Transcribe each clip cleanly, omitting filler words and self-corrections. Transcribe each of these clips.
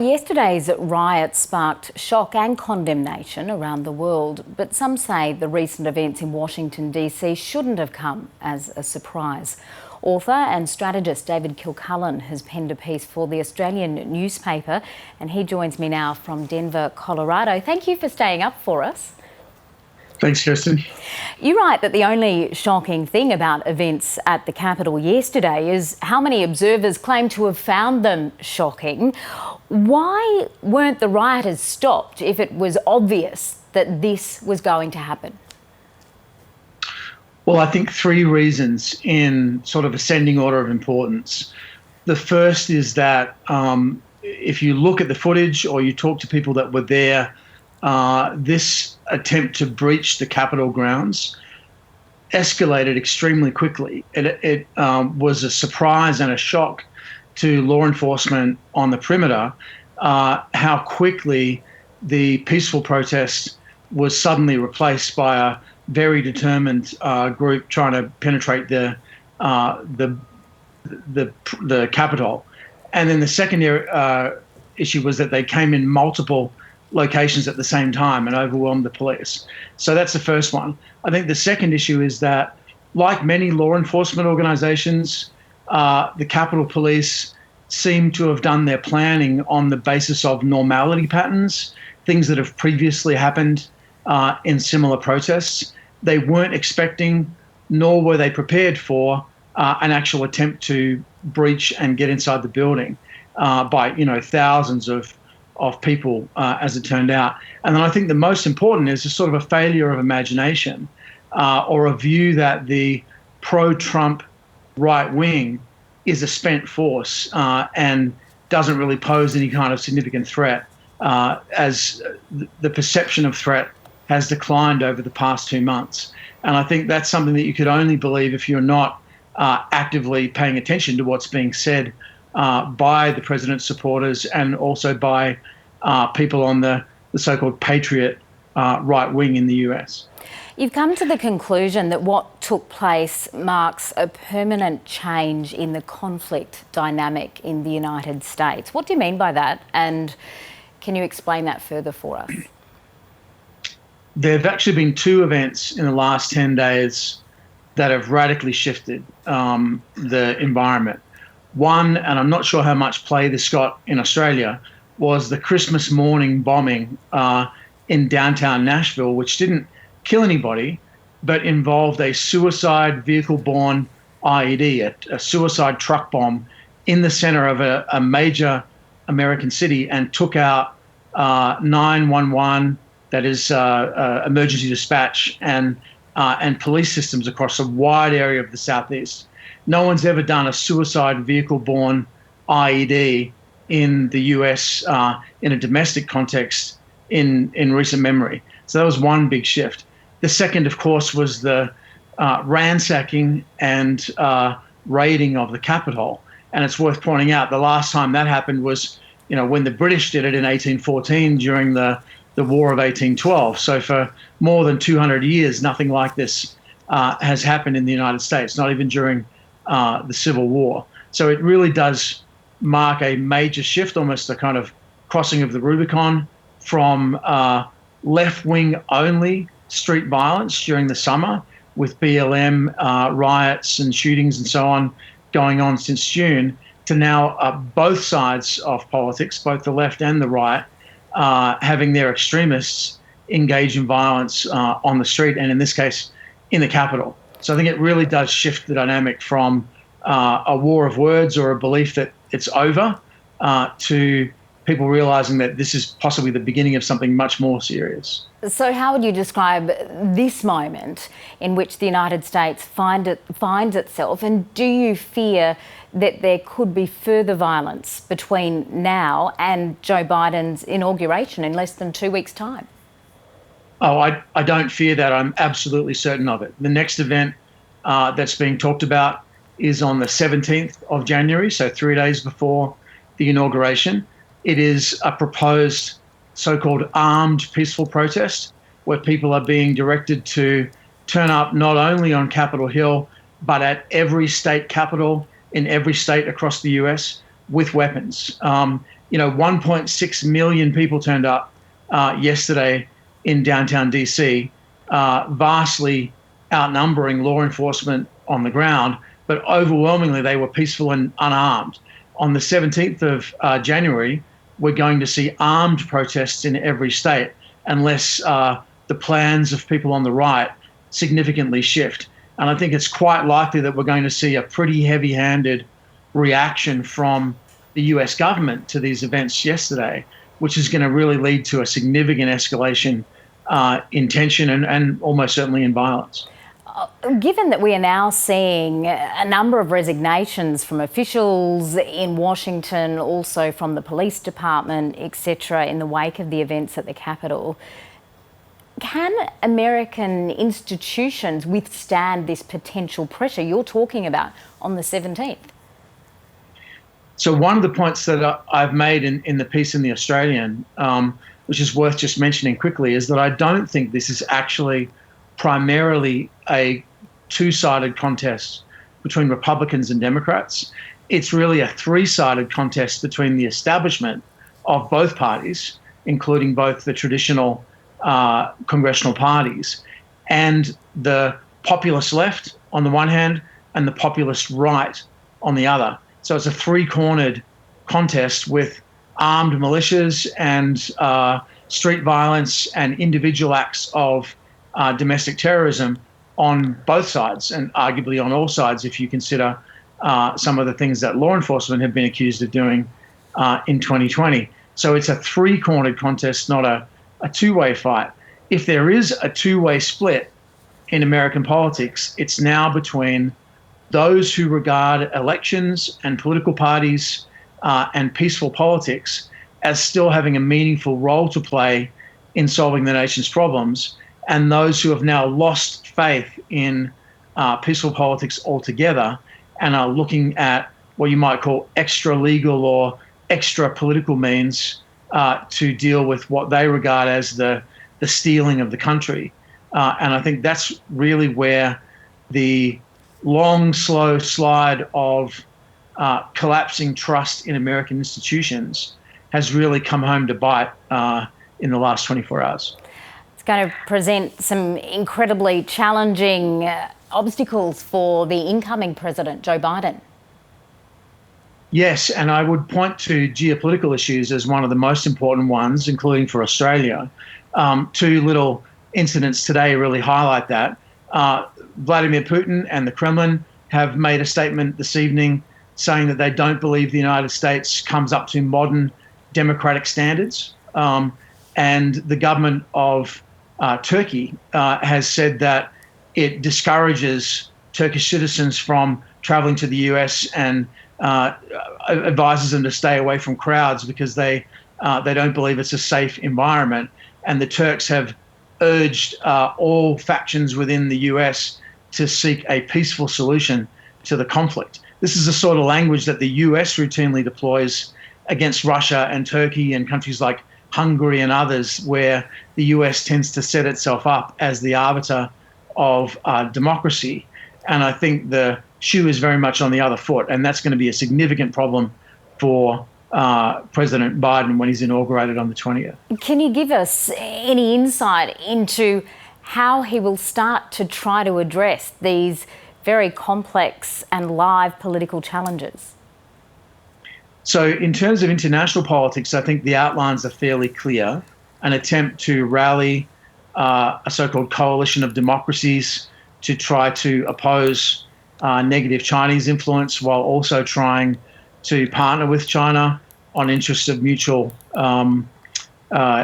Yesterday's riots sparked shock and condemnation around the world, but some say the recent events in Washington DC shouldn't have come as a surprise. Author and strategist David Kilcullen has penned a piece for the Australian newspaper, and he joins me now from Denver, Colorado. Thank you for staying up for us. Thanks, Kirsten. You write that the only shocking thing about events at the Capitol yesterday is how many observers claim to have found them shocking. Why weren't the rioters stopped if it was obvious that this was going to happen? Well, I think three reasons in sort of ascending order of importance. The first is that if you look at the footage or you talk to people that were there, this attempt to breach the Capitol grounds escalated extremely quickly. It was a surprise and a shock to law enforcement on the perimeter how quickly the peaceful protest was suddenly replaced by a very determined group trying to penetrate the Capitol. And then the second issue was that they came in multiple locations at the same time and overwhelmed the police. So that's the first one. I think the second issue is that, like many law enforcement organizations, the Capitol Police seem to have done their planning on the basis of normality patterns, things that have previously happened in similar protests. They weren't expecting, nor were they prepared for, an actual attempt to breach and get inside the building by thousands of people, as it turned out. And then I think the most important is just sort of a failure of imagination or a view that the pro-Trump right wing is a spent force and doesn't really pose any kind of significant threat, as the perception of threat has declined over the past 2 months. And I think that's something that you could only believe if you're not actively paying attention to what's being said by the president's supporters and also by people on the so-called patriot right wing in the US. You've come to the conclusion that what took place marks a permanent change in the conflict dynamic in the United States. What do you mean by that? And can you explain that further for us? There have actually been two events in the last 10 days that have radically shifted the environment. One, and I'm not sure how much play this got in Australia, was the Christmas morning bombing in downtown Nashville, which didn't kill anybody, but involved a suicide vehicle-borne IED, a suicide truck bomb in the center of a major American city, and took out 911, that is emergency dispatch, and police systems across a wide area of the Southeast. No one's ever done a suicide vehicle-borne IED in the US in a domestic context in recent memory. So that was one big shift. The second, of course, was the ransacking and raiding of the Capitol. And it's worth pointing out the last time that happened was, when the British did it in 1814 during the War of 1812. So for more than 200 years, nothing like this has happened in the United States, not even during the Civil War. So it really does mark a major shift, almost a kind of crossing of the Rubicon from left-wing only street violence during the summer with BLM riots and shootings and so on going on since June, to now both sides of politics, both the left and the right, having their extremists engage in violence on the street, and in this case, in the Capitol. So I think it really does shift the dynamic from a war of words or a belief that it's over to people realizing that this is possibly the beginning of something much more serious. So how would you describe this moment in which the United States finds itself, and do you fear that there could be further violence between now and Joe Biden's inauguration in less than 2 weeks' time? Oh, I don't fear that. I'm absolutely certain of it. The next event that's being talked about is on the 17th of January, so 3 days before the inauguration. It is a proposed so-called armed peaceful protest where people are being directed to turn up not only on Capitol Hill, but at every state capitol in every state across the US with weapons. 1.6 million people turned up yesterday in downtown DC, vastly outnumbering law enforcement on the ground, but overwhelmingly they were peaceful and unarmed. On the 17th of January, we're going to see armed protests in every state unless the plans of people on the right significantly shift. And I think it's quite likely that we're going to see a pretty heavy-handed reaction from the US government to these events yesterday, which is going to really lead to a significant escalation in tension and almost certainly in violence. Given that we are now seeing a number of resignations from officials in Washington, also from the police department, etc., in the wake of the events at the Capitol, can American institutions withstand this potential pressure you're talking about on the 17th? So one of the points that I've made in the piece in The Australian, which is worth just mentioning quickly, is that I don't think this is actually primarily a two-sided contest between Republicans and Democrats. It's really a three-sided contest between the establishment of both parties, including both the traditional congressional parties, and the populist left on the one hand and the populist right on the other. So it's a three-cornered contest with armed militias and street violence and individual acts of domestic terrorism on both sides, and arguably on all sides if you consider some of the things that law enforcement have been accused of doing in 2020. So it's a three-cornered contest, not a two-way fight. If there is a two-way split in American politics, it's now between those who regard elections and political parties and peaceful politics as still having a meaningful role to play in solving the nation's problems, and those who have now lost faith in peaceful politics altogether and are looking at what you might call extra legal or extra political means to deal with what they regard as the stealing of the country. And I think that's really where the long, slow slide of collapsing trust in American institutions has really come home to bite in the last 24 hours. It's going to present some incredibly challenging obstacles for the incoming president, Joe Biden. Yes, and I would point to geopolitical issues as one of the most important ones, including for Australia. Two little incidents today really highlight that. Vladimir Putin and the Kremlin have made a statement this evening saying that they don't believe the United States comes up to modern democratic standards. And the government of Turkey has said that it discourages Turkish citizens from traveling to the US and advises them to stay away from crowds because they don't believe it's a safe environment. And the Turks have urged all factions within the US to seek a peaceful solution to the conflict. This is the sort of language that the US routinely deploys against Russia and Turkey and countries like Hungary and others, where the US tends to set itself up as the arbiter of democracy. And I think the shoe is very much on the other foot, and that's going to be a significant problem for President Biden when he's inaugurated on the 20th. Can you give us any insight into how he will start to try to address these very complex and live political challenges? So in terms of international politics, I think the outlines are fairly clear. An attempt to rally a so-called coalition of democracies to try to oppose negative Chinese influence while also trying to partner with China on interests of mutual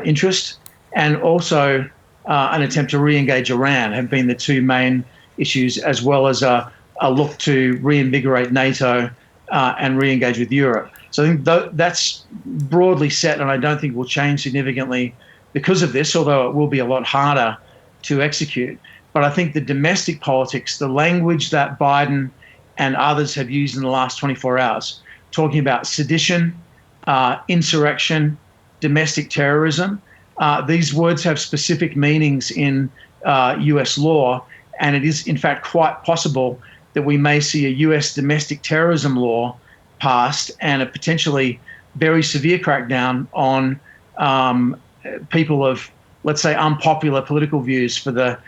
interest, and also an attempt to re-engage Iran have been the two main issues, as well as a look to reinvigorate NATO and re-engage with Europe. So I think that's broadly set, and I don't think will change significantly because of this, although it will be a lot harder to execute. But I think the domestic politics, the language that Biden and others have used in the last 24 hours, talking about sedition, insurrection, domestic terrorism, these words have specific meanings in US law, and it is in fact quite possible that we may see a US domestic terrorism law passed and a potentially very severe crackdown on people of, let's say, unpopular political views for the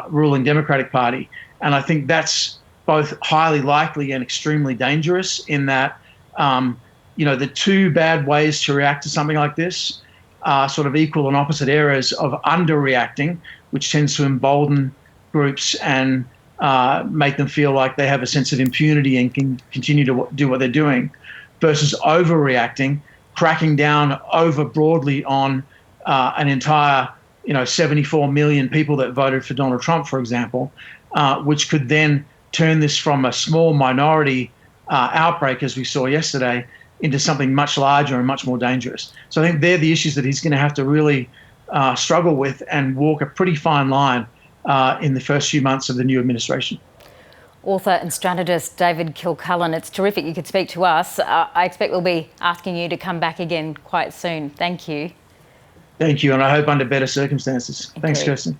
ruling Democratic Party. And I think that's both highly likely and extremely dangerous in that, the two bad ways to react to something like this are sort of equal and opposite areas of underreacting, which tends to embolden groups and make them feel like they have a sense of impunity and can continue to do what they're doing, versus overreacting, cracking down over broadly on an entire 74 million people that voted for Donald Trump, for example, which could then turn this from a small minority outbreak, as we saw yesterday, into something much larger and much more dangerous. So I think they're the issues that he's going to have to really struggle with and walk a pretty fine line in the first few months of the new administration. Author and strategist David Kilcullen, it's terrific you could speak to us. I expect we'll be asking you to come back again quite soon. Thank you. Thank you, and I hope under better circumstances. Thanks, Kirsten.